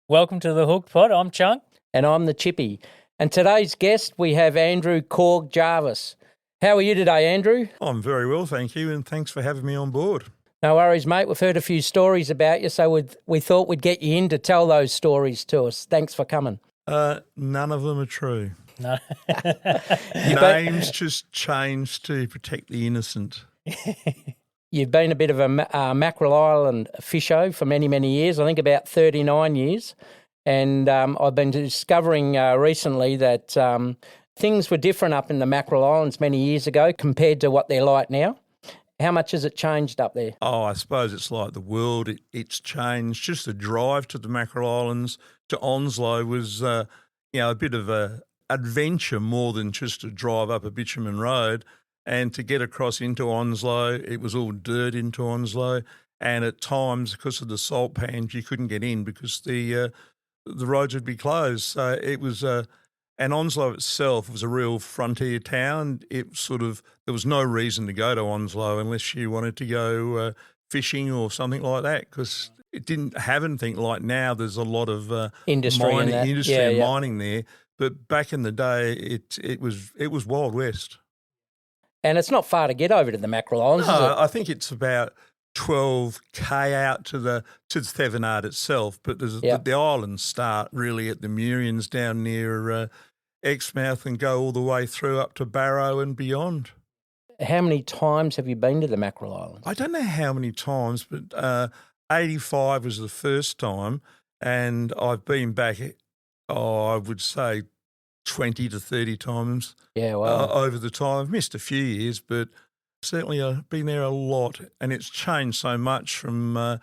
Welcome to the Hooked Pod. I'm Chunk. And I'm the Chippy. And today's guest, we have Andrew Korg Jarvis. How are you today, Andrew? I'm very well, thank you, and thanks for having me on board. No worries, mate. We've heard a few stories about you, so we thought we'd get you in to tell those stories to us. Thanks for coming. None of them are true. No. Names just changed to protect the innocent. You've been a bit of a Mackerel Island fisho for many, many years, I think about 39 years. And I've been discovering recently that things were different up in the Mackerel Islands many years ago compared to what they're like now. How much has it changed up there? Oh, I suppose it's like the world. It's changed. Just the drive to the Mackerel Islands, to Onslow, was a bit of a adventure more than just to drive up a bitumen road. And to get across into Onslow, it was all dirt into Onslow. And at times, because of the salt pans, you couldn't get in because the roads would be closed. So it was, and Onslow itself was a real frontier town. There was no reason to go to Onslow unless you wanted to go fishing or something like that, because it didn't have anything like now. There's a lot of industry and mining there. But back in the day, it was Wild West. And it's not far to get over to the Mackerel Islands, is it? I think it's about 12k out to the Thevenard itself, but the islands start really at the Murians down near Exmouth and go all the way through up to Barrow and beyond. How many times have you been to the Mackerel Islands? I don't know how many times, but 85 was the first time, and I've been back, I would say, 20 to 30 times over the time. I've missed a few years, but certainly I've been there a lot, and it's changed so much from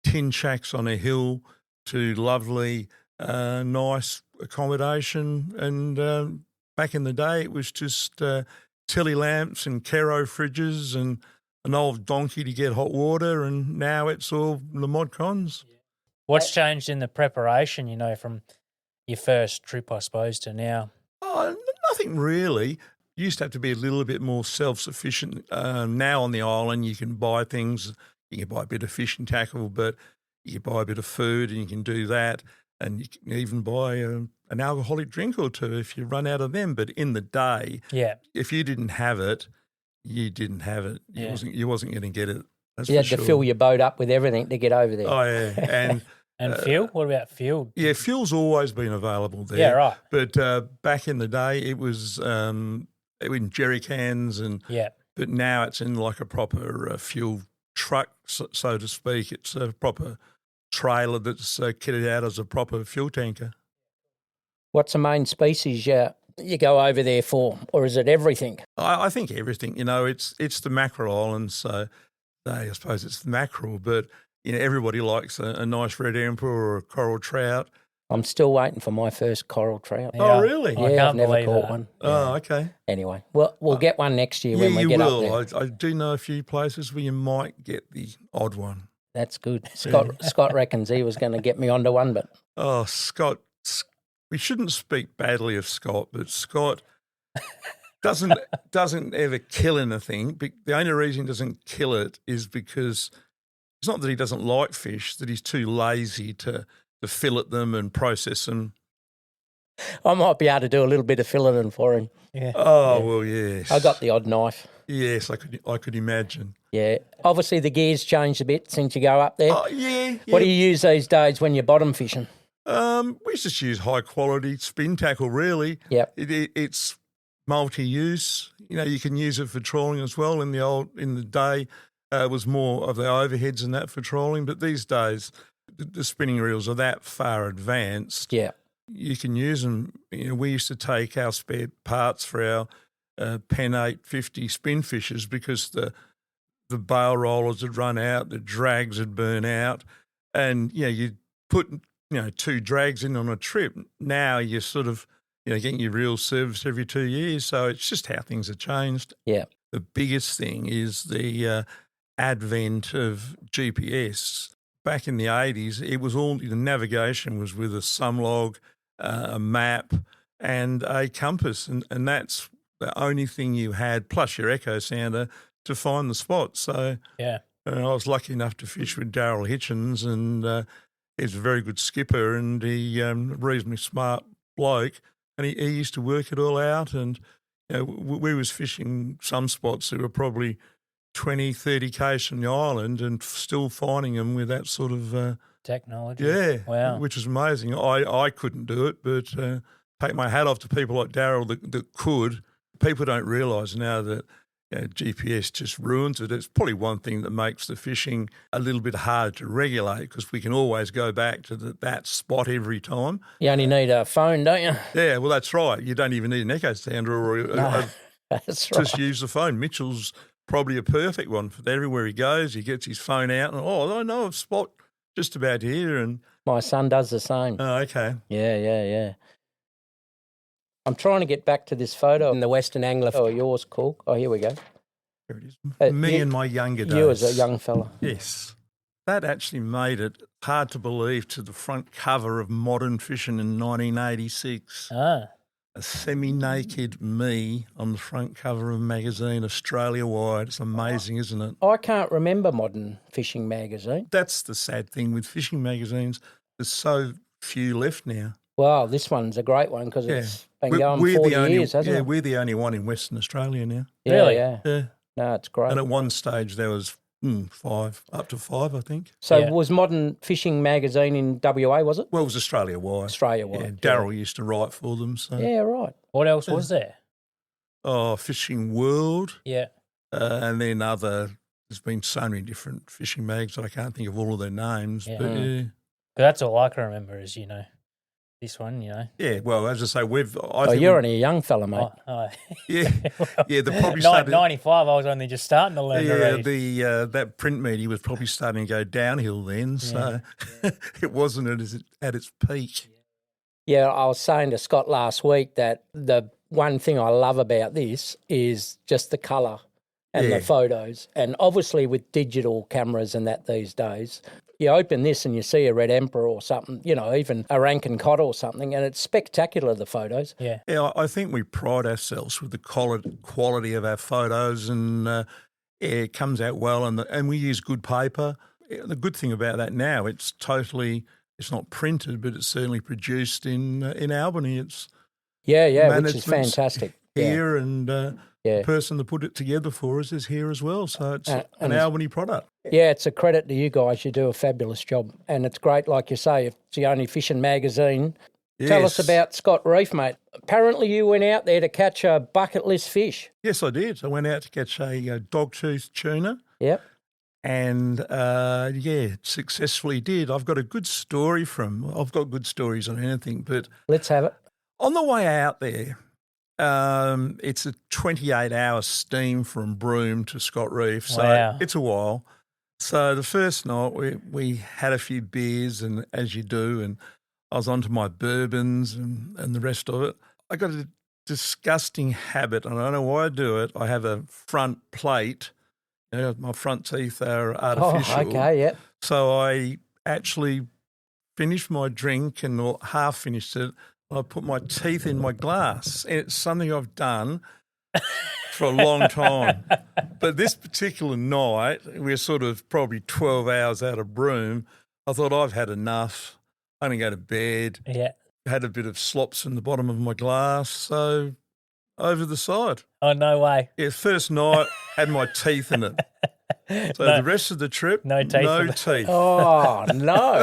tin shacks on a hill to lovely, nice accommodation. And back in the day, it was just telly lamps and Kero fridges and an old donkey to get hot water, and now it's all the mod cons. What's changed in the preparation, from your first trip, I suppose, to now? Oh, nothing really. You used to have to be a little bit more self-sufficient. Now on the island, you can buy things. You can buy a bit of fishing tackle, but you can buy a bit of food, and you can do that. And you can even buy an alcoholic drink or two if you run out of them. But in the day, if you didn't have it, you didn't have it. You wasn't going to get it. You had to fill your boat up with everything to get over there. Oh, yeah. And fuel? What about fuel? Yeah, fuel's always been available there. Yeah, right. But back in the day, it was in jerry cans, but now it's in like a proper fuel truck, so to speak. It's a proper trailer that's kitted out as a proper fuel tanker. What's the main species you go over there for, or is it everything? I think everything. It's the Mackerel Islands, so I suppose it's the mackerel, but everybody likes a nice red emperor or a coral trout. I'm still waiting for my first coral trout. Yeah. Oh, really? Yeah, I've never caught one. Oh, okay. Anyway, we'll get one next year when we get up there. You will. I do know a few places where you might get the odd one. That's good. Scott reckons he was going to get me onto one, but... Oh, Scott, we shouldn't speak badly of Scott, but Scott doesn't ever kill anything. The only reason he doesn't kill it is because it's not that he doesn't like fish, that he's too lazy to fillet them and process them. I might be able to do a little bit of filleting for him. Yeah. Oh, yeah. Well, yes. I got the odd knife. Yes, I could imagine. Yeah. Obviously, the gear's changed a bit since you go up there. Oh, yeah. What do you use these days when you're bottom fishing? We just use high-quality spin tackle, really. Yep. It's multi-use. You can use it for trawling as well. In the day, it was more of the overheads and that for trawling, but these days the spinning reels are that far advanced. Yeah, you can use them. We used to take our spare parts for our Pen 850 spin fishers because the bail rollers had run out, the drags had burn out, and you'd put 2 drags in on a trip. Now you're sort of getting your reel serviced every 2 years, so it's just how things have changed. Yeah, the biggest thing is the advent of GPS. Back in the 80s, it was all the navigation was with a sumlog, a map, and a compass, and that's the only thing you had, plus your echo sounder to find the spot. So I was lucky enough to fish with Daryl Hitchens, and he's a very good skipper and he reasonably smart bloke, and he used to work it all out. And we was fishing some spots that were probably 20, 30 k's from the island, and still finding them with that sort of technology. Yeah, Wow. which is amazing. I couldn't do it, but take my hat off to people like Darryl that could. People don't realise now that GPS just ruins it. It's probably one thing that makes the fishing a little bit hard to regulate, because we can always go back to that spot every time. You only need a phone, don't you? Yeah, well, that's right. You don't even need an echo sounder or That's just right. use the phone. Mitchell's probably a perfect one for that. Everywhere he goes, he gets his phone out and, I know a spot just about here. And My son does the same. oh, okay. Yeah. I'm trying to get back to this photo in the Western Angler. Oh, yours, Korg. Oh, here we go. Here it is. Me you- in my younger days. You as a young fella. Yes. That actually made it hard to believe to the front cover of Modern Fishing in 1986. Ah, A semi-naked me on the front cover of a magazine, Australia-wide. It's amazing, isn't it? I can't remember Modern Fishing magazine. That's the sad thing with fishing magazines. There's so few left now. Wow, this one's a great one because it's been going We're 40 the only, years, hasn't it? we're the only one in Western Australia now. Yeah, Really? yeah. Yeah. No, it's great. And at one stage there was 5, up to 5, I think. So Yeah. was Modern Fishing magazine in WA, was it? Well, it was Australia-wide. Australia-wide. Yeah, Darryl used to write for them. So. Yeah, right. what else was there? Oh, Fishing World, Yeah. and then there's been so many different fishing mags that I can't think of all of their names. Yeah. But Mm. But that's all I can remember is, this one, yeah, well, as I say, You're only a young fella, mate. Yeah, yeah, they probably Nine- started. 95, I was only just starting to learn to Yeah, read. that print media was probably starting to go downhill then, so it wasn't at its peak. Yeah, I was saying to Scott last week that the one thing I love about this is just the colour and Yeah. the photos. And obviously with digital cameras and that these days, you open this and you see a red emperor or something, even a Rankin cod or something, and it's spectacular, the photos. Yeah. Yeah, I think we pride ourselves with the quality of our photos, and it comes out well, and we use good paper. The good thing about that now, it's not printed, but it's certainly produced in Albany. It's Yeah, which is management's fantastic. Yeah. here, and Yeah. the person that put it together for us is here as well. So it's And an it's- Albany product. Yeah, it's a credit to you guys. You do a fabulous job. And it's great, like you say, if it's the only fishing magazine. Tell us Yes. about Scott Reef, mate. Apparently you went out there to catch a bucket list fish. Yes, I did. I went out to catch a dogtooth tuna. Yep. And, successfully did. I've got good stories on anything, but Let's have it. on the way out there, it's a 28-hour steam from Broome to Scott Reef, so Wow. it's a while. So the first night we had a few beers, and as you do, and I was onto my bourbons and the rest of it. I got a disgusting habit, and I don't know why I do it. I have a front plate. My front teeth are artificial. Oh, okay, yep. So I actually finished my drink and half finished it. I put my teeth in my glass. And it's something I've done for a long time. But this particular night, we're sort of probably 12 hours out of Broome. I thought, I've had enough. I'm going to go to bed. Yeah. Had a bit of slops in the bottom of my glass. So over the side. Oh, no way. Yeah, first night, had my teeth in it. So No. the rest of the trip, No teeth no for the- teeth. Oh, no.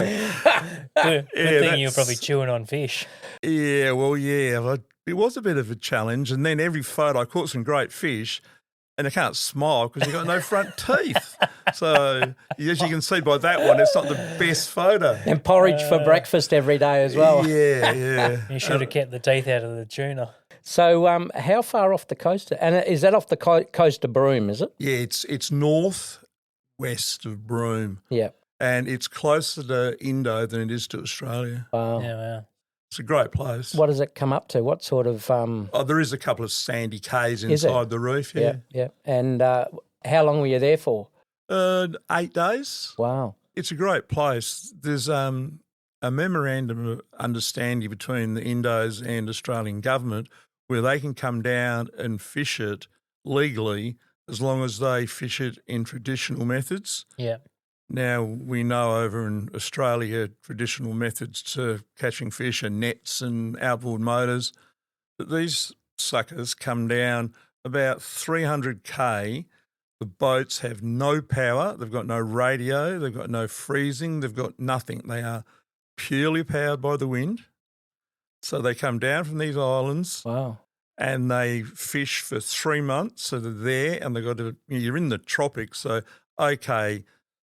Good thing you were that's- probably chewing on fish. Yeah, well, yeah. It was a bit of a challenge. And then every photo, I caught some great fish, and I can't smile because you've got no front teeth. So as you can see by that one, it's not the best photo. And porridge for breakfast every day as well. Yeah. You should have kept the teeth out of the tuna. So how far off the coast? And is that off the coast of Broome, is it? Yeah, it's north west of Broome, Yeah. and it's closer to Indo than it is to Australia. Wow. Yeah, wow. It's a great place. What does it come up to? What sort of... Oh, there is a couple of sandy cays Is it? inside the reef, yeah. Yeah. And how long were you there for? 8 days. Wow. It's a great place. There's a memorandum of understanding between the Indos and Australian government where they can come down and fish it legally as long as they fish it in traditional methods. Yeah. Now, we know over in Australia, traditional methods to catching fish are nets and outboard motors. But these suckers come down about 300k. The boats have no power. They've got no radio. They've got no freezing. They've got nothing. They are purely powered by the wind. So they come down from these islands. Wow. And they fish for 3 months. So they're there and they've got to, you're in the tropics. So, okay,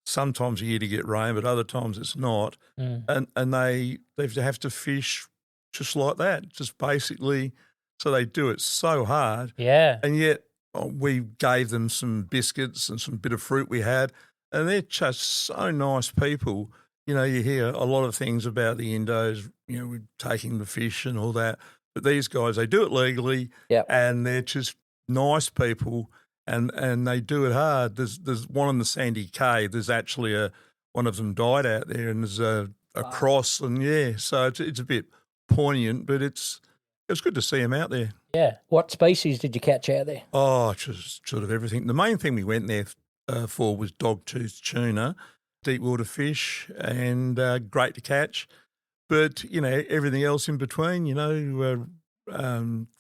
sometimes a year to get rain, but other times it's not. And they have to fish just like that, just basically. So they do it so hard. Yeah. And yet we gave them some biscuits and some bit of fruit we had, and they're just so nice people. You know, you hear a lot of things about the Indos, you know, with taking the fish and all that. But these guys, they do it legally, and they're just nice people, and they do it hard. There's one in the Sandy Cay. There's actually one of them died out there, and there's a cross, and so it's a bit poignant, but it's good to see them out there. Yeah. What species did you catch out there? Oh, just sort of everything. The main thing we went there for was Dogtooth Tuna, deep water fish, and great to catch. But, you know, everything else in between, you know,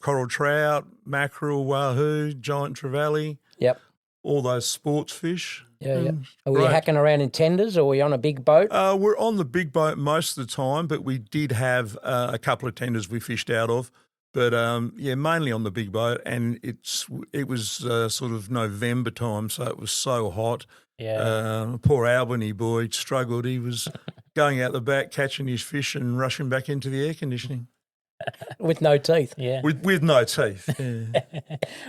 coral trout, mackerel, wahoo, giant trevally. Yep. All those sports fish. Yeah. Are we hacking around in tenders, or are we on a big boat? We're on the big boat most of the time, but we did have a couple of tenders we fished out of. But, mainly on the big boat, and it was sort of November time, so it was so hot. Yeah. Poor Albany boy struggled. He was going out the back, catching his fish and rushing back into the air conditioning. With no teeth. Yeah. With no teeth. Yeah.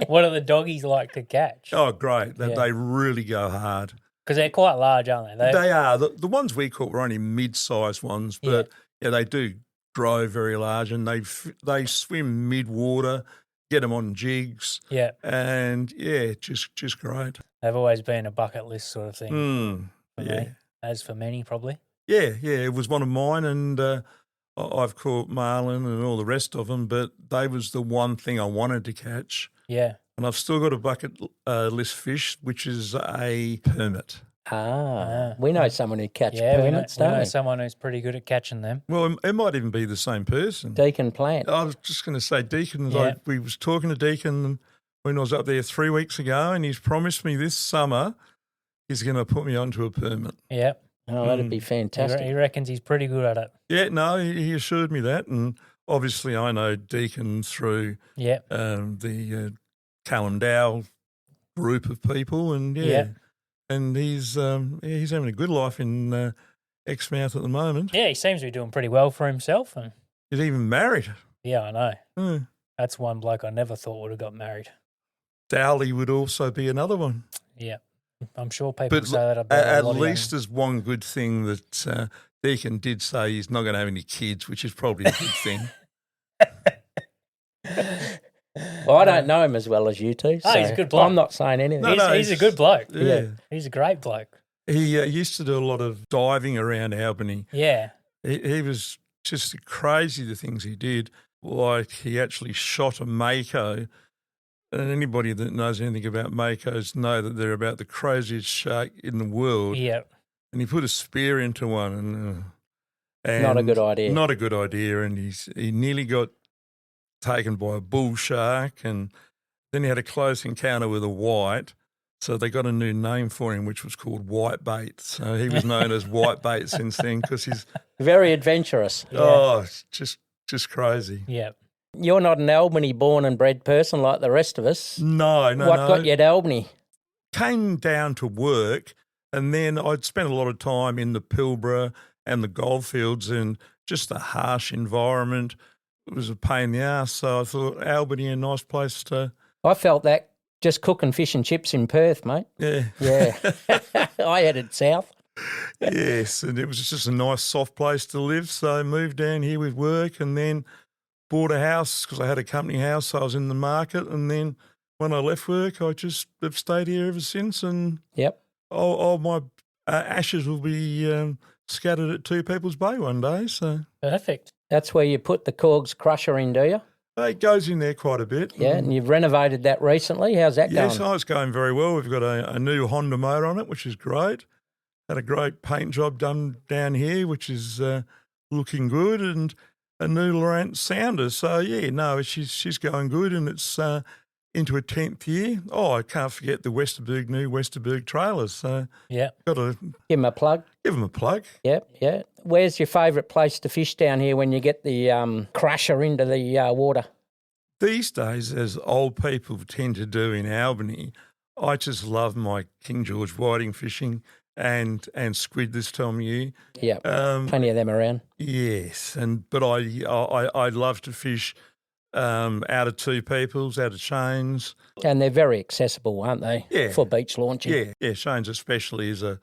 What do the doggies like to catch? Oh, great. They really go hard. Because they're quite large, aren't they? They are. The ones we caught were only mid-sized ones, but they do grow very large, and they swim mid-water, get them on jigs. Yeah. And, just great. They've always been a bucket list sort of thing. For me, as for many probably. Yeah, it was one of mine, and I've caught marlin and all the rest of them, but they was the one thing I wanted to catch. Yeah. And I've still got a bucket list fish, which is a permit. We know someone who catches permits, we don't know we? someone who's pretty good at catching them. Well, it might even be the same person. Deacon Plant. I was just going to say Deacon. Yeah. We was talking to Deacon when I was up there 3 weeks ago, and he's promised me this summer he's going to put me onto a permit. Yeah. Oh, that'd be fantastic. He reckons he's pretty good at it. Yeah, no, he assured me that, and obviously I know Deacon through the Callum Dow group of people, and and he's having a good life in Exmouth at the moment. Yeah, he seems to be doing pretty well for himself, and He's even married. yeah, I know. That's one bloke I never thought would have got married. Dowley would also be another one. Yeah, I'm sure people But say that about at a lot least of there's one good thing that Deacon did say he's not going to have any kids, which is probably a good thing. Well, I don't know him as well as you two. So he's a good bloke. I'm not saying anything. he's a good bloke. Yeah. He's a great bloke. He used to do a lot of diving around Albany. Yeah. He was just crazy, the things he did. Like he actually shot a mako, and anybody that knows anything about makos know that they're about the craziest shark in the world. Yeah. And he put a spear into one, and Not a good idea. Not a good idea, and he nearly got taken by a bull shark, and then he had a close encounter with a white. So they got a new name for him, which was called Whitebait. So he was known as Whitebait since then because he's very adventurous. Just crazy. Yeah. You're not an Albany born and bred person like the rest of us. No. What got you at Albany? Came down to work, and then I'd spent a lot of time in the Pilbara and the goldfields, and just the harsh environment. It was a pain in the ass. So I thought Albany a nice place to. I felt that just cooking fish and chips in Perth, mate. Yeah. Yeah. I headed south. Yes, and it was just a nice, soft place to live. So I moved down here with work, and then bought a house because I had a company house. So I was in the market, and then when I left work, I just have stayed here ever since. And all my ashes will be scattered at Two People's Bay one day. So Perfect. That's where you put the Korg's crusher in, do you? it goes in there quite a bit. Yeah, and you've renovated that recently. How's that going? Yes, it's going very well. We've got a new Honda motor on it, which is great. had a great paint job done down here, which is looking good, and a new Lowrance sounder. So, yeah, no, she's going good, and it's into her 10th year. Oh, I can't forget the new Westerberg trailers. So, Yeah. got to Give them a plug. give them a plug. Yep, yeah. Where's your favourite place to fish down here when you get the crusher into the water? These days, as old people tend to do in Albany, I just love my King George whiting fishing and squid this time of year. Yeah, plenty of them around. Yes, but I love to fish out of two peoples, out of chains. And they're very accessible, aren't they? Yeah. For beach launching. Yeah, chains especially is a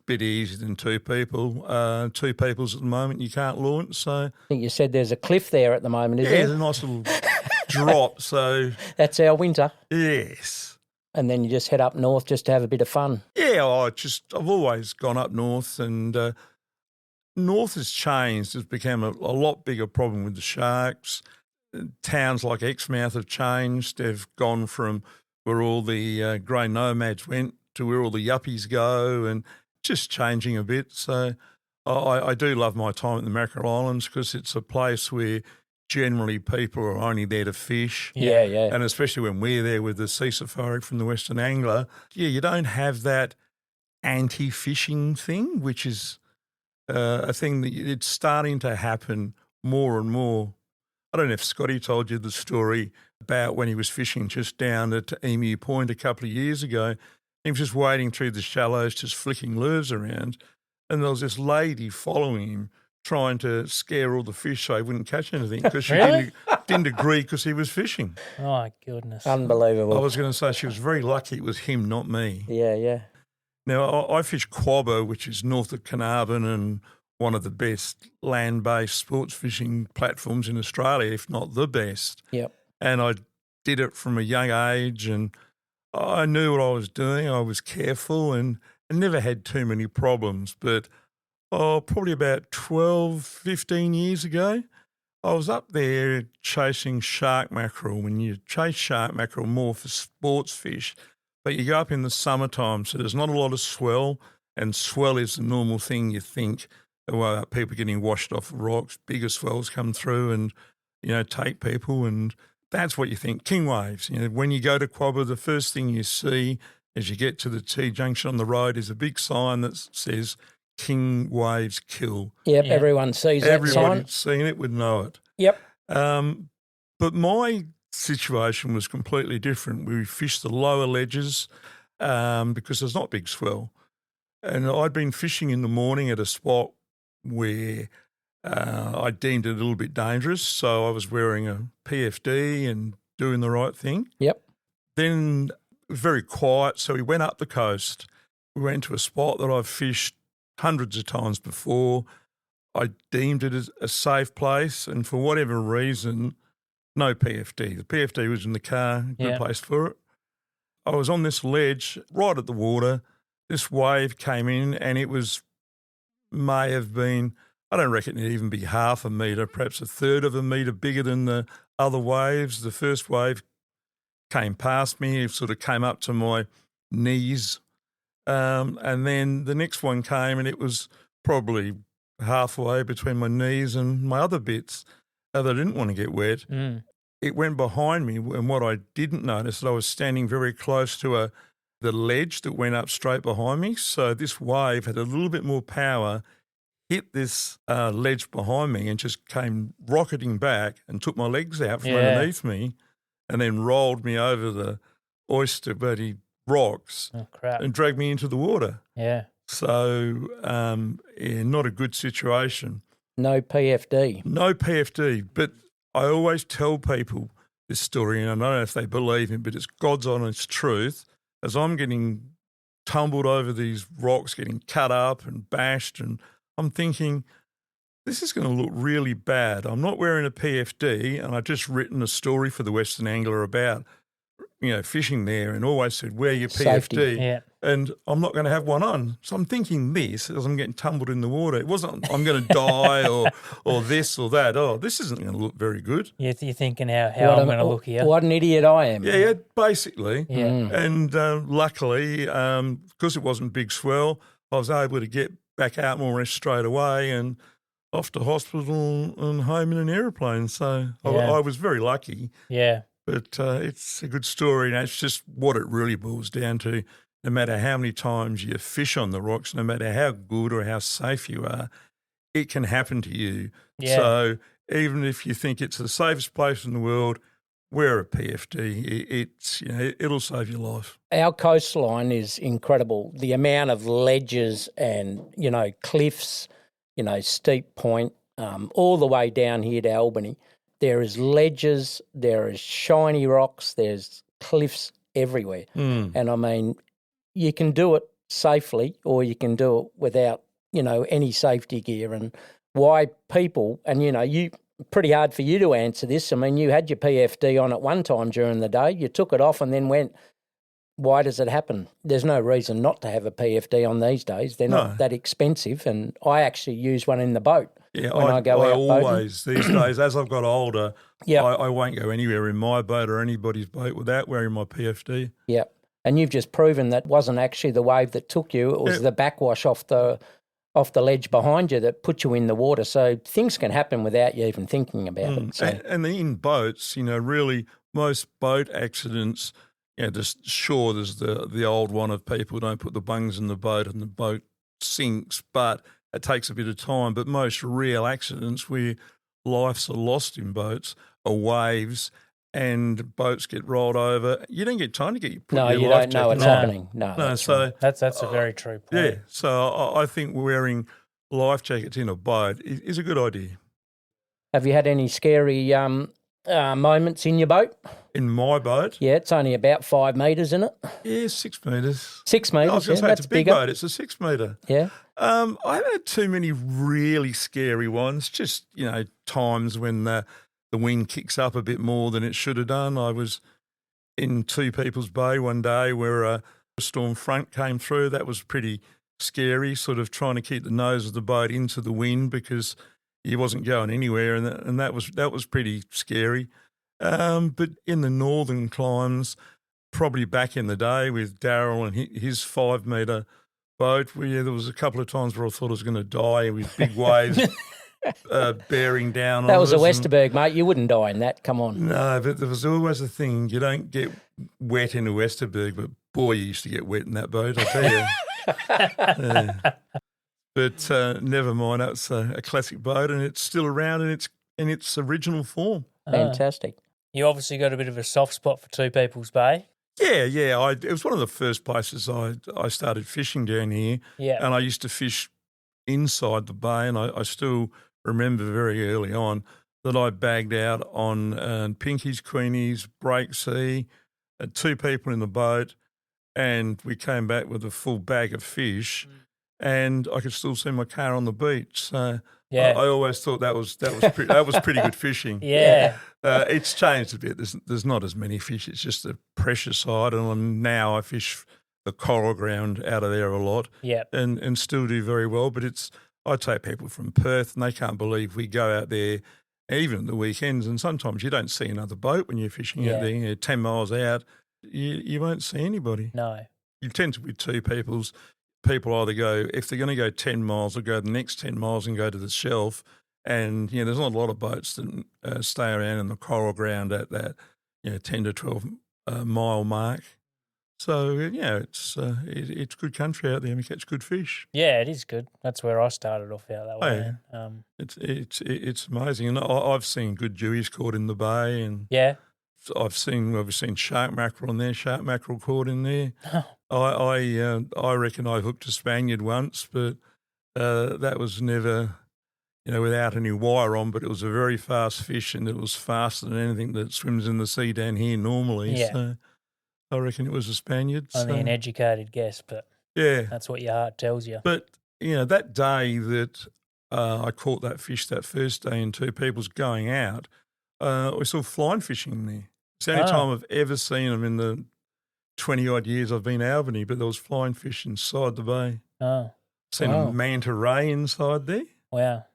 bit easier than two people. Two peoples at the moment you can't launch, so... I think you said there's a cliff there at the moment, is Yeah, there? there's a nice little drop, so... That's our winter. Yes. And then you just head up north just to have a bit of fun. Yeah, I've always gone up north, and north has changed. It's become a lot bigger problem with the sharks. Towns like Exmouth have changed. They've gone from where all the grey nomads went to where all the yuppies go, and just changing a bit. So I do love my time at the Mackerel Islands because it's a place where generally people are only there to fish. Yeah, yeah. And especially when we're there with the sea safari from the Western Angler, you don't have that anti-fishing thing, which is a thing that it's starting to happen more and more. I don't know if Scotty told you the story about when he was fishing just down at Emu Point a couple of years ago. He was just wading through the shallows, just flicking lures around, and there was this lady following him, trying to scare all the fish so he wouldn't catch anything because she Really? didn't agree because he was fishing. Oh, my goodness. Unbelievable. I was going to say she was very lucky it was him, not me. Yeah, yeah. Now, I fish Quobba, which is north of Carnarvon and one of the best land-based sports fishing platforms in Australia, if not the best. Yep. And I did it from a young age, and I knew what I was doing. I was careful and never had too many problems, but probably about 12, 15 years ago, I was up there chasing shark mackerel. When you chase shark mackerel more for sports fish, but you go up in the summertime, so there's not a lot of swell, and swell is the normal thing you think. Well, people getting washed off of rocks, bigger swells come through and, take people, and that's what you think, king waves. When you go to Quobba, the first thing you see as you get to the T-junction on the road is a big sign that says, king waves kill. Yep, Yeah. everyone sees that Everybody sign. that's seen it would know it. Yep. But my situation was completely different. We fished the lower ledges because there's not big swell. And I'd been fishing in the morning at a spot where I deemed it a little bit dangerous, so I was wearing a PFD and doing the right thing. Yep. Then it was very quiet, so we went up the coast. We went to a spot that I've fished hundreds of times before. I deemed it as a safe place, and for whatever reason, no PFD. The PFD was in the car, good Yeah. place for it. I was on this ledge right at the water. This wave came in, and it may have been, I don't reckon it'd even be half a metre, perhaps a third of a metre bigger than the other waves. The first wave came past me, it sort of came up to my knees. And then the next one came, and it was probably halfway between my knees and my other bits that I didn't want to get wet. Mm. It went behind me, and what I didn't notice that I was standing very close to the ledge that went up straight behind me. So this wave had a little bit more power, hit this ledge behind me, and just came rocketing back and took my legs out from underneath me, and then rolled me over the oyster buddy rocks Oh, crap. and dragged me into the water. Yeah. So, not a good situation. No PFD. No PFD, but I always tell people this story, and I don't know if they believe it, but it's God's honest truth. As I'm getting tumbled over these rocks, getting cut up and bashed, and I'm thinking, this is going to look really bad. I'm not wearing a PFD, and I've just written a story for the Western Angler about, fishing there, and always said, wear your Safety. PFD. Yeah. And I'm not going to have one on. So I'm thinking this as I'm getting tumbled in the water. It wasn't I'm going to die or this or that. Oh, this isn't going to look very good. You're thinking how I'm going to look here. What an idiot I am. Yeah, basically. Yeah. And luckily, because it wasn't big swell, I was able to get back out more or less straight away and off to hospital and home in an aeroplane. So I was very lucky. Yeah. But it's a good story, and it's just what it really boils down to. No matter how many times you fish on the rocks, no matter how good or how safe you are, it can happen to you. Yeah. So even if you think it's the safest place in the world, wear a PFD. It's it'll save your life. Our coastline is incredible. The amount of ledges and cliffs, steep point, all the way down here to Albany. There is ledges, there is shiny rocks, there's cliffs everywhere. And I mean, you can do it safely or you can do it without, any safety gear. And why people, and pretty hard for you to answer this. I mean, you had your PFD on at one time during the day, you took it off and then went, why does it happen? There's no reason not to have a PFD on these days. They're not that expensive, and I actually use one in the boat. Yeah, when I go out always, these days, as I've got older, Yep. I won't go anywhere in my boat or anybody's boat without wearing my PFD. Yeah, and you've just proven that wasn't actually the wave that took you. It was the backwash off the ledge behind you that put you in the water. So things can happen without you even thinking about it. So. And in boats, really most boat accidents, just sure there's the old one of people don't put the bungs in the boat and the boat sinks, but it takes a bit of time. But most real accidents where lives are lost in boats are waves and boats get rolled over. You don't get time to get your No, your you life don't know jacket it's on. happening. No, So That's a very true point. yeah, so I think wearing life jackets in a boat is a good idea. Have you had any scary moments in your boat? In my boat, Yeah, it's only about 5 metres, isn't it? yeah, 6 metres. 6 I was metres, going to say that's it's a big bigger. boat. It's a 6 metre. Yeah. I haven't had too many really scary ones. Just times when the wind kicks up a bit more than it should have done. I was in Two People's Bay one day where a storm front came through. That was pretty scary. Sort of trying to keep the nose of the boat into the wind because he wasn't going anywhere, and that was pretty scary. But in the northern climes, probably back in the day with Darryl and his 5 metre boat, where there was a couple of times where I thought I was going to die with big waves bearing down on us. That was a Westerberg, mate. You wouldn't die in that. Come on. No, but there was always a thing. You don't get wet in a Westerberg, but boy, you used to get wet in that boat, I tell you. Yeah. But never mind, that's a classic boat, and it's still around in its original form. Fantastic. You obviously got a bit of a soft spot for Two People's Bay. Yeah. It was one of the first places I started fishing down here. Yeah. And I used to fish inside the bay, and I still remember very early on that I bagged out on pinkies, queenies, break sea, 2 people in the boat, and we came back with a full bag of fish, and I could still see my car on the beach. So Yeah. I always thought that was pretty good fishing. Yeah. It's changed a bit. There's not as many fish. It's just the pressure side, and now I fish the coral ground out of there a lot. Yeah. And still do very well. But I take people from Perth, and they can't believe we go out there, even at the weekends, and sometimes you don't see another boat when you're fishing out there. 10 miles out, you won't see anybody. No. You tend to be 2 peoples. People either go, if they're going to go 10 miles, they'll go the next 10 miles and go to the shelf. And, there's not a lot of boats that stay around in the coral ground at that, 10 to 12 mile mark. So, it's good country out there, and we catch good fish. Yeah, it is good. That's where I started off out that way. It's amazing. And I've seen good dewies caught in the bay, and Yeah. we've seen shark mackerel in there, shark mackerel caught in there. I reckon I hooked a Spaniard once, but that was never, without any wire on, but it was a very fast fish, and it was faster than anything that swims in the sea down here normally. Yeah. So I reckon it was a Spaniard. Only an educated guess, but Yeah. that's what your heart tells you. But, that day that I caught that fish, that first day in Two People's going out, we saw flying fishing in there. It's the only time I've ever seen them in the 20-odd years I've been at Albany, but there was flying fish inside the bay. Oh, Seen a manta ray inside there. wow.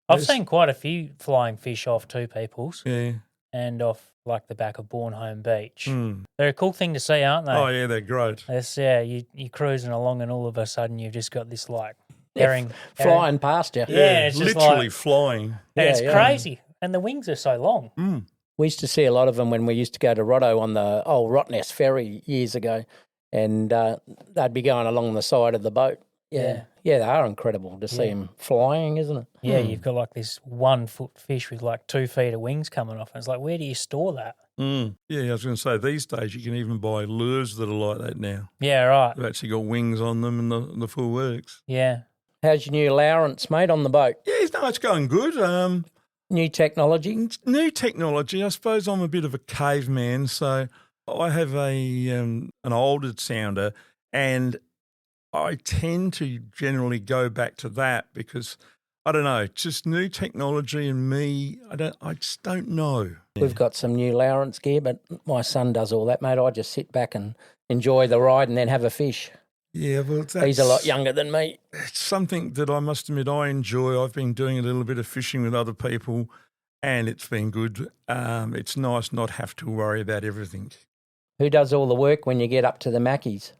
I've Yes. seen quite a few flying fish off Two People's. Yeah. and off like the back of Bornholm Beach. Mm. They're a cool thing to see, aren't they? Oh, yeah, they're great. You're cruising along and all of a sudden you've just got this like herring. Flying past you. Yeah, it's just literally like, flying. and it's Yeah. crazy. And the wings are so long. Mm. We used to see a lot of them when we used to go to Rotto on the old Rottnest ferry years ago, and they'd be going along the side of the boat. Yeah, they are incredible to see them flying, isn't it? Yeah, you've got like this 1 foot fish with like 2 feet of wings coming off. And it's like, where do you store that? Mm. Yeah, I was going to say, these days you can even buy lures that are like that now. Yeah, right. They've actually got wings on them and the full works. Yeah. How's your new allowance, mate, on the boat? Yeah, no, it's going good. New technology? New technology. I suppose I'm a bit of a caveman, so I have an older sounder, and I tend to generally go back to that because I don't know, just new technology and me. I just don't know. We've got some new Lowrance gear, but my son does all that, mate. I just sit back and enjoy the ride and then have a fish. Yeah, well, He's a lot younger than me. It's something that I must admit I enjoy. I've been doing a little bit of fishing with other people, and it's been good. It's nice not have to worry about everything. Who does all the work when you get up to the Mackies?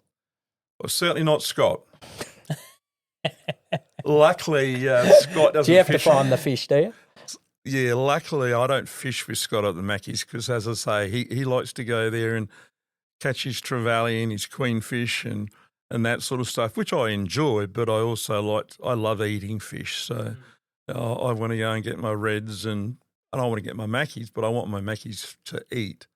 Well, certainly not Scott. Luckily, Scott doesn't. Do you have to fish. find the fish, do you? Yeah, luckily I don't fish with Scott at the Mackies because, as I say, he likes to go there and catch his trevally and his queenfish and that sort of stuff, which I enjoy, but I also I love eating fish. So I want to go and get my reds and I don't want to get my Mackies, but I want my Mackies to eat.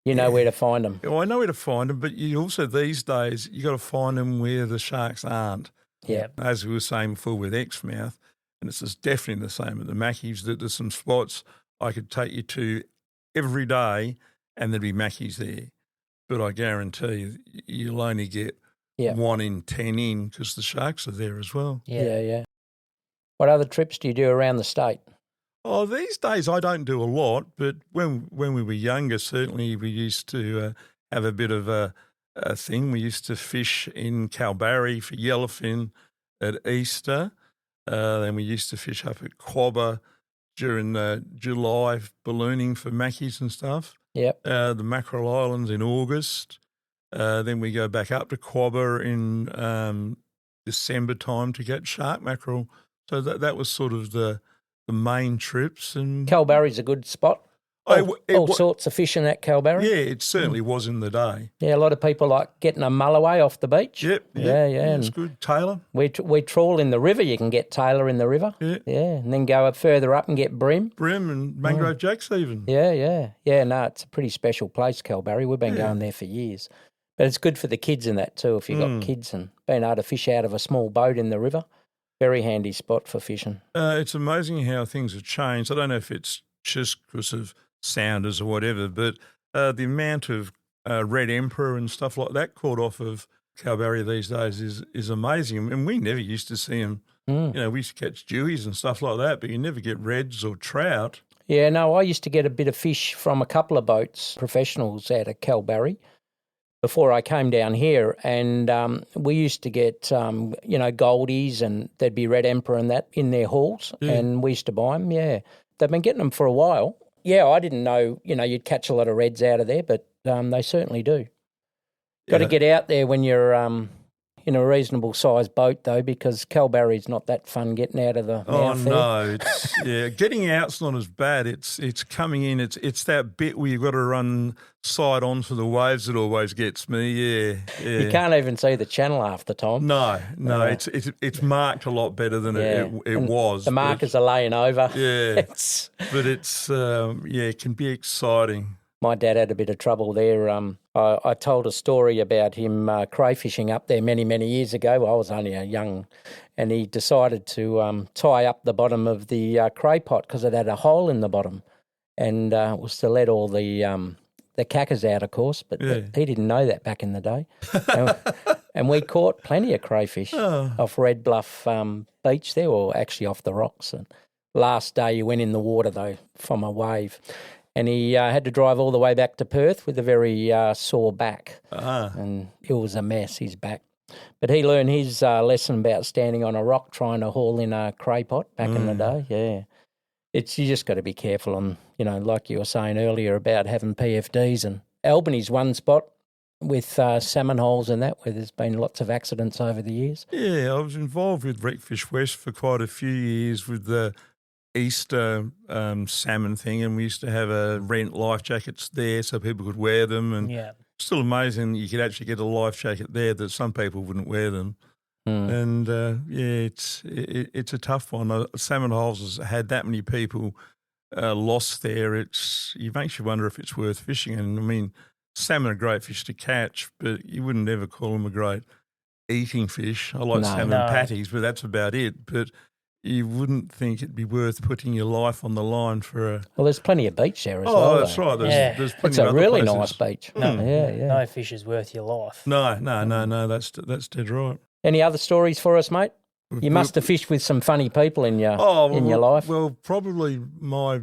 You know where to find them. Well, I know where to find them, but you also these days you got to find them where the sharks aren't. Yeah. As we were saying before with Exmouth, and it's definitely the same at the Mackies, that there's some spots I could take you to every day and there'd be Mackies there. But I guarantee you, you'll only get 1 in 10 in because the sharks are there as well. Yeah. What other trips do you do around the state? Oh, these days I don't do a lot, but when we were younger, certainly we used to have a bit of a thing. We used to fish in Kalbarri for yellowfin at Easter. Then we used to fish up at Quobba during July, ballooning for mackies and stuff. Yep. The Mackerel Islands in August. Then we go back up to Quobba in December time to get shark mackerel. So that was sort of the main trips. And Kalbarri's a good spot. All sorts of fish in that Kalbarri. Yeah, it certainly was in the day. Yeah, a lot of people like getting a mulloway off the beach. Yep. Yeah. It's good. Tailor. We trawl in the river. You can get tailor in the river. Yeah. And then go up further up and get bream. Bream and mangrove jacks even. Yeah. No, it's a pretty special place, Kalbarri. We've been going there for years. But it's good for the kids in that too, if you've got kids, and being able to fish out of a small boat in the river. Very handy spot for fishing. It's amazing how things have changed. I don't know if it's just because of sounders or whatever, but the amount of red emperor and stuff like that caught off of Kalbarri these days is amazing. And we never used to see them. You know, we used to catch dewies and stuff like that, but you never get reds or trout. Yeah, no, I used to get a bit of fish from a couple of boats, professionals out of Kalbarri, before I came down here, and we used to get, goldies, and there'd be red emperor and that in their hauls, and we used to buy them, They've been getting them for a while. Yeah, I didn't know, you'd catch a lot of reds out of there, but they certainly do. Got to get out there when you're in a reasonable sized boat, though, because Kalbarri's not that fun getting out of the mouth there. No, it's getting out's not as bad. It's coming in. It's that bit where you've got to run side on for the waves that always gets me. Yeah. You can't even see the channel half the time. No, it's marked a lot better than it was. The markers are laying over. Yeah, but it can be exciting. My dad had a bit of trouble there. I told a story about him crayfishing up there many, many years ago. I was only young, and he decided to tie up the bottom of the cray pot because it had a hole in the bottom, and it was to let all the cackers out, of course, but he didn't know that back in the day. And we caught plenty of crayfish off Red Bluff Beach there, or actually off the rocks. And last day he went in the water, though, from a wave. And he had to drive all the way back to Perth with a very sore back. And it was a mess, his back. But he learned his lesson about standing on a rock trying to haul in a cray pot back in the day, you just got to be careful on, like you were saying earlier about having PFDs. And Albany's one spot with salmon holes and that, where there's been lots of accidents over the years. Yeah, I was involved with Wreckfish West for quite a few years with the Easter salmon thing, and we used to have rent life jackets there so people could wear them. And still amazing you could actually get a life jacket there that some people wouldn't wear them. And it's a tough one. Salmon holes has had that many people lost there. It makes you wonder if it's worth fishing. And I mean, salmon are great fish to catch, but you wouldn't ever call them a great eating fish. I like salmon patties, but that's about it. But you wouldn't think it'd be worth putting your life on the line for a... Well, there's plenty of beach there as well. Oh, that's right. There's plenty it's of a other really places. nice beach. No fish is worth your life. No, that's dead right. Any other stories for us, mate? You must have fished with some funny people in your life. Well, probably my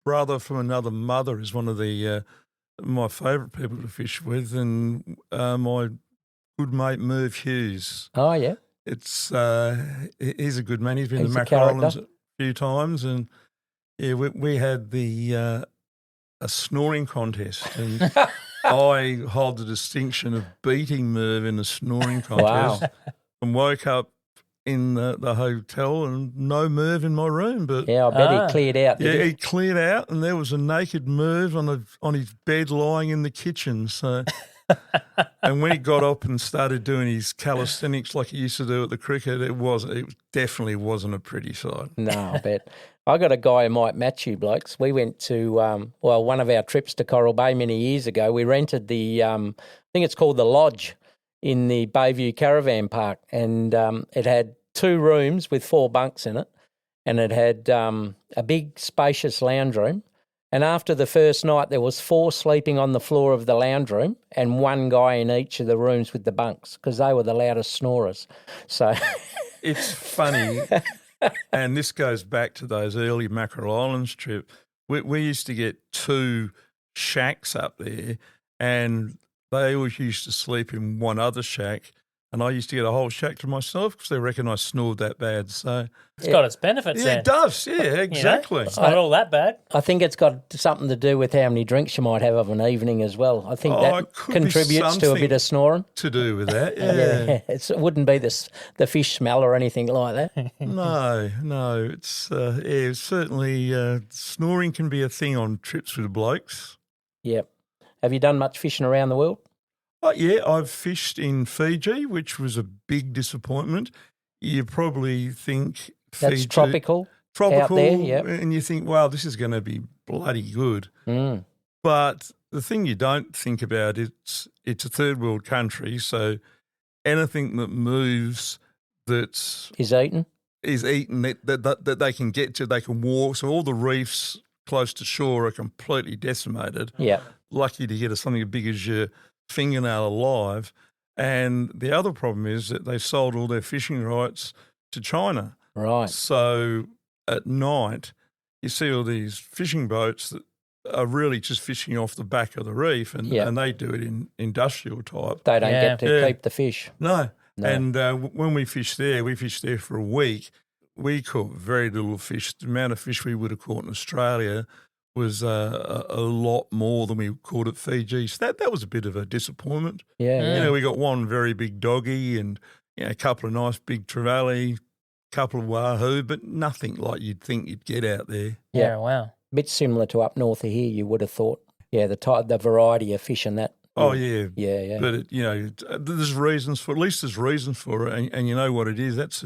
brother from another mother is one of the my favourite people to fish with, and my good mate Merv Hughes. Oh, yeah. He's a good man. He's been to He's a Mackerel Islands character. a few times, and we had a snoring contest, and I hold the distinction of beating Merv in a snoring contest. Wow. And woke up in the hotel and no Merv in my room. But Yeah, I bet he cleared out. yeah, Did he cleared out, and there was a naked Merv on his bed lying in the kitchen. So, and when he got up and started doing his calisthenics like he used to do at the cricket, it definitely wasn't a pretty sight. No, I bet. I got a guy who might match you blokes. We went to, one of our trips to Coral Bay many years ago. We rented the, I think it's called the Lodge in the Bayview Caravan Park, and it had 2 rooms with 4 bunks in it, and it had a big spacious lounge room. And after the first night, there was 4 sleeping on the floor of the lounge room and 1 guy in each of the rooms with the bunks, because they were the loudest snorers. So It's funny, and this goes back to those early Mackerel Islands trip. We used to get 2 shacks up there, and they always used to sleep in one other shack, and I used to get a whole shack to myself because they reckon I snored that bad. So It's got its benefits yeah, there. it does. Yeah, exactly. It's not all that bad. I think it's got something to do with how many drinks you might have of an evening as well. I think Oh, that it could be contributes to a bit of snoring. To do with that, yeah. It wouldn't be the fish smell or anything like that. No, it's certainly snoring can be a thing on trips with blokes. Yep. Have you done much fishing around the world? Oh, yeah, I've fished in Fiji, which was a big disappointment. You probably think That's Fiji, tropical out there, yep. and you think, wow, this is going to be bloody good. Mm. But the thing you don't think about, it's a third world country, so anything that moves Is eaten? is eaten that they can get to, they can walk. So all the reefs close to shore are completely decimated. Yeah. Lucky to get something as big as your fingernail alive. And the other problem is that they sold all their fishing rights to China. Right. So at night, you see all these fishing boats that are really just fishing off the back of the reef, and they do it in industrial type. They don't get to keep the fish. No. And when we fished there for a week. We caught very little fish. The amount of fish we would have caught in Australia was a lot more than we caught at Fiji. So that was a bit of a disappointment. Yeah. We got one very big doggy and a couple of nice big trevally, couple of wahoo, but nothing like you'd think you'd get out there. Yeah, wow. Bit similar to up north of here, you would have thought. Yeah, the variety of fish and that. Oh, yeah. Yeah. But, there's reasons for it, and you know what it is. That's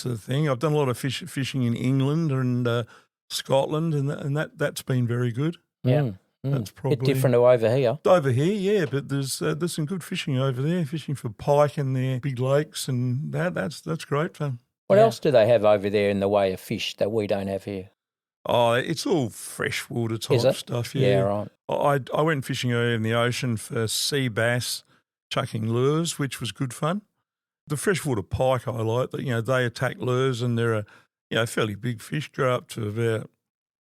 the thing. I've done a lot of fishing in England and Scotland, and that's been very good. Yeah. That's probably bit different to over here. Over here, yeah, but there's some good fishing over there, fishing for pike in their big lakes, and that's great fun. What else do they have over there in the way of fish that we don't have here? Oh, it's all freshwater type stuff. Yeah, right. I went fishing in the ocean for sea bass, chucking lures, which was good fun. The freshwater pike I like. They attack lures, and they're a fairly big fish, grow up to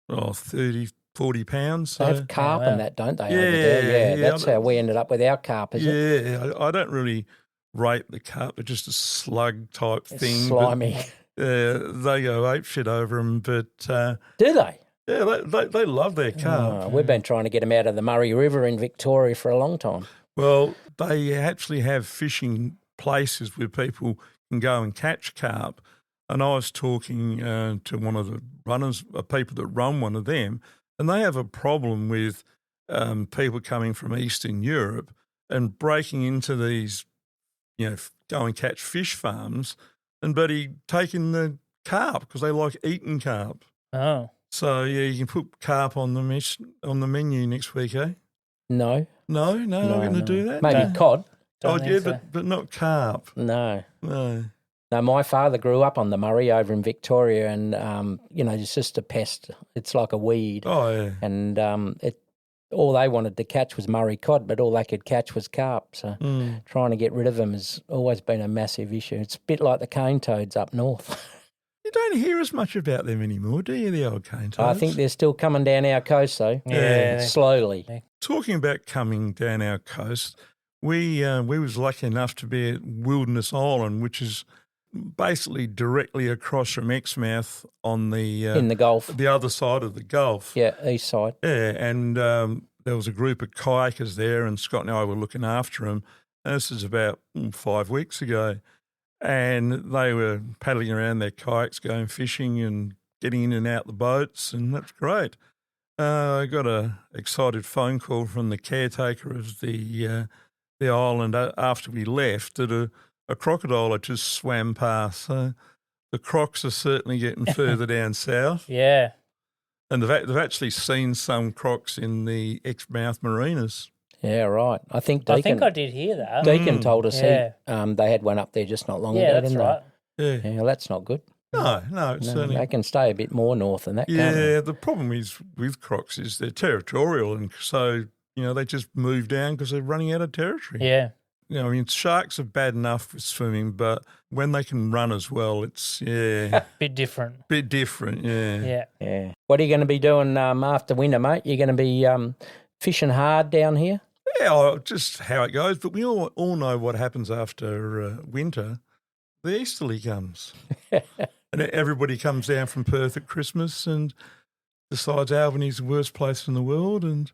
about 30, 40 pounds. So. They have carp and that, don't they? Over there? Yeah, that's how we ended up with our carp, is it? Yeah, I don't really rate the carp, but just a slug type thing. Slimy. they go apeshit over them. But Do they? yeah, they love their carp. Oh, we've been trying to get them out of the Murray River in Victoria for a long time. Well, they actually have fishing places where people can go and catch carp. And I was talking to one of the runners, people that run one of them, and they have a problem with people coming from Eastern Europe and breaking into these, go and catch fish farms, and taking the carp because they like eating carp. Oh. So yeah, you can put carp on the menu next week, eh? No. No, we're going to do that. Maybe cod. Oh Don't yeah, think so. but not carp. No. No. No, my father grew up on the Murray over in Victoria, and it's just a pest. It's like a weed. Oh yeah. And all they wanted to catch was Murray cod, but all they could catch was carp. So trying to get rid of them has always been a massive issue. It's a bit like the cane toads up north. You don't hear as much about them anymore, do you, the old cane toads? I think they're still coming down our coast, though. Yeah. Slowly. Talking about coming down our coast, we was lucky enough to be at Wilderness Island, which is basically directly across from Exmouth on the in the Gulf. the other side of the Gulf. Yeah, east side. Yeah, and there was a group of kayakers there, and Scott and I were looking after them. And this is about 5 weeks ago, and they were paddling around their kayaks, going fishing and getting in and out the boats, and that's great. I got a excited phone call from the caretaker of the island after we left that a crocodile had just swam past. So the crocs are certainly getting further down south. Yeah. And they've actually seen some crocs in the Exmouth marinas. Yeah, right. I think Deacon, I did hear that. Deacon told us Yeah. they had one up there just not long ago, Yeah, that's didn't right. Yeah. they? Yeah, well, that's not good. No, it's No, certainly. they can stay a bit more north than that, can't Yeah, the problem is with crocs is they're territorial, and so they just move down because they're running out of territory. Yeah. I mean, sharks are bad enough with swimming, but when they can run as well, it's Bit different. bit different. Yeah. Yeah. they? Yeah. What are you going to be doing after winter, mate? You're going to be fishing hard down here? Yeah, just how it goes. But we all know what happens after winter. The easterly comes. And everybody comes down from Perth at Christmas and decides Albany's the worst place in the world. And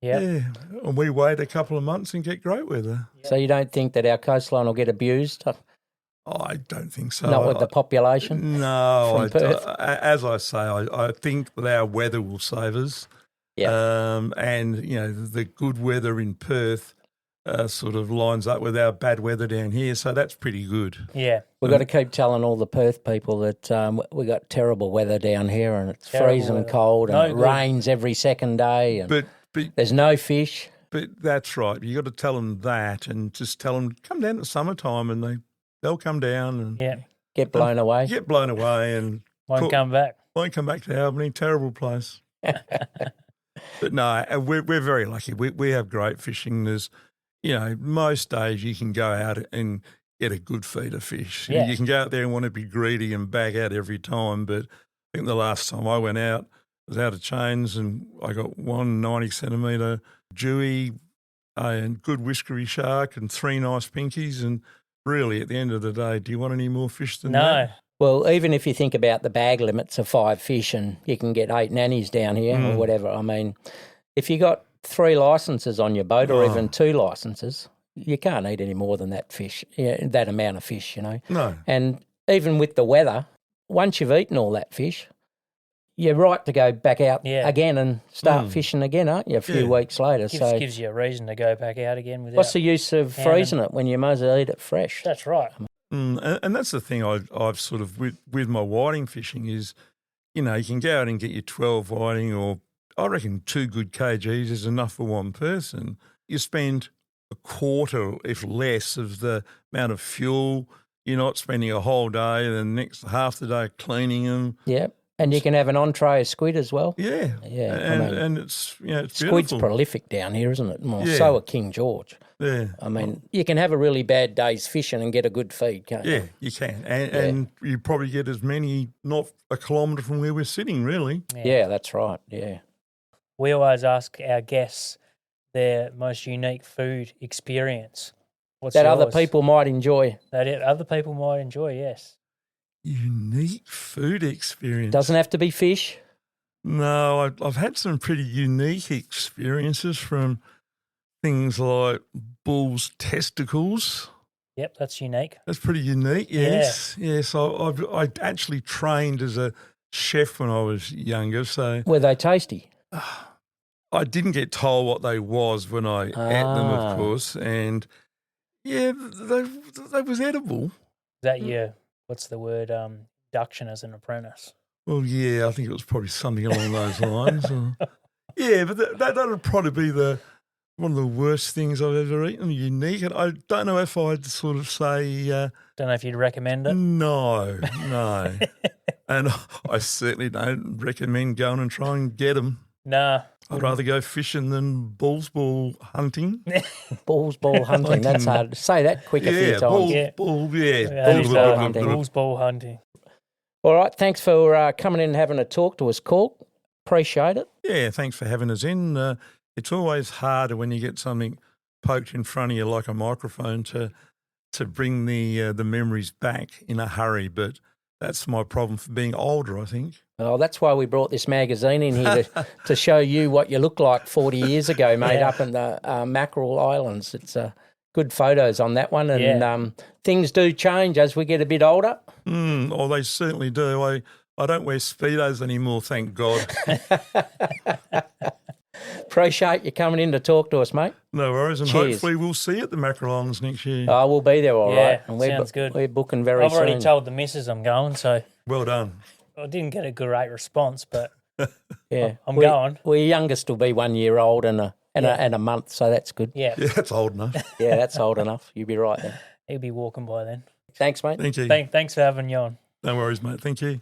and we wait a couple of months and get great weather. So you don't think that our coastline will get abused? I don't think so. Not with the population? No, from Perth? as I say, I think that our weather will save us. Yeah. And, the good weather in Perth sort of lines up with our bad weather down here, so that's pretty good. Yeah. We've got to keep telling all the Perth people that we got terrible weather down here, and it's Terrible freezing weather. cold, and No it good. rains every second day, and But there's no fish. that's right. You got to tell them that, and just tell them come down at summertime, and they'll come down and Yeah. Get blown away. get blown away and Won't come back. won't come back to Albany. Terrible place. But no, we're very lucky. We have great fishing. There's, most days you can go out and get a good feed of fish. Yeah. You can go out there and want to be greedy and bag out every time. But I think the last time I went out, I was out of chains and I got one 90-centimetre dewey and good whiskery shark and 3 nice pinkies. And really, at the end of the day, do you want any more fish than No. that? Well, even if you think about the bag limits of 5 fish and you can get 8 nannies down here or whatever, I mean, if you got 3 licences on your boat or even 2 licences, you can't eat any more than that fish, that amount of fish, No. And even with the weather, once you've eaten all that fish, you're right to go back out again and start fishing again, aren't you, a few weeks later? Gives you a reason to go back out again without. What's the use of freezing it when you might as well eat it fresh? That's right. And that's the thing I've sort of, with my whiting fishing is, you can go out and get your 12 whiting, or I reckon 2 good kgs is enough for one person. You spend a quarter, if less, of the amount of fuel. You're not spending a whole day and the next half the day cleaning them. Yep. And you can have an entree of squid as well. Yeah. Yeah, And it's, it's Squid's beautiful. prolific down here, isn't it? Well, Yeah. so are King George. Yeah. I mean, you can have a really bad day's fishing and get a good feed, can't you? Yeah, you can. And you probably get as many, not a kilometre from where we're sitting, really. Yeah, that's right. Yeah. We always ask our guests their most unique food experience. What's That other yours? people might enjoy. That other people might enjoy, yes. Unique food experience. Doesn't have to be fish. No, I've had some pretty unique experiences from things like bull's testicles. Yep, that's unique. That's pretty unique, yes. Yes, I actually trained as a chef when I was younger, so Were they tasty? I didn't get told what they was when I ate them, of course, and yeah, they was edible. Is that your, what's the word, induction as an apprentice? Well, yeah, I think it was probably something along those lines. Yeah, but that would probably be one of the worst things I've ever eaten, unique. And I don't know if I'd sort of say... don't know if you'd recommend it? No. And I certainly don't recommend going and trying and get them. Nah. I'd rather go fishing than bull's ball hunting. Bull's ball hunting, that's hard. Say that quick a few times. Bull's ball hunting. All right, thanks for coming in and having a talk to us, Korg. Appreciate it. Yeah, thanks for having us in. It's always harder when you get something poked in front of you like a microphone to bring the memories back in a hurry, but that's my problem for being older, I think. Well, that's why we brought this magazine in here to show you what you looked like 40 years ago, mate, up in the Mackerel Islands. It's good photos on that one, and things do change as we get a bit older. Oh, they certainly do. I don't wear Speedos anymore, thank God. Appreciate you coming in to talk to us, mate. No worries, and Cheers. hopefully we'll see you at the Mackerel Islands next year. Oh, we'll be there all right. And sounds good. We're booking very soon. I've already told the missus I'm going, so... Well done. I didn't get a great response, but yeah, I'm going. Well, your youngest will be 1 year old and a month, so that's good. Yeah. Yeah, that's old enough. Yeah, that's old enough. You'll be right there. He'll be walking by then. Thanks, mate. Thank you. Thanks for having you on. No worries, mate. Thank you.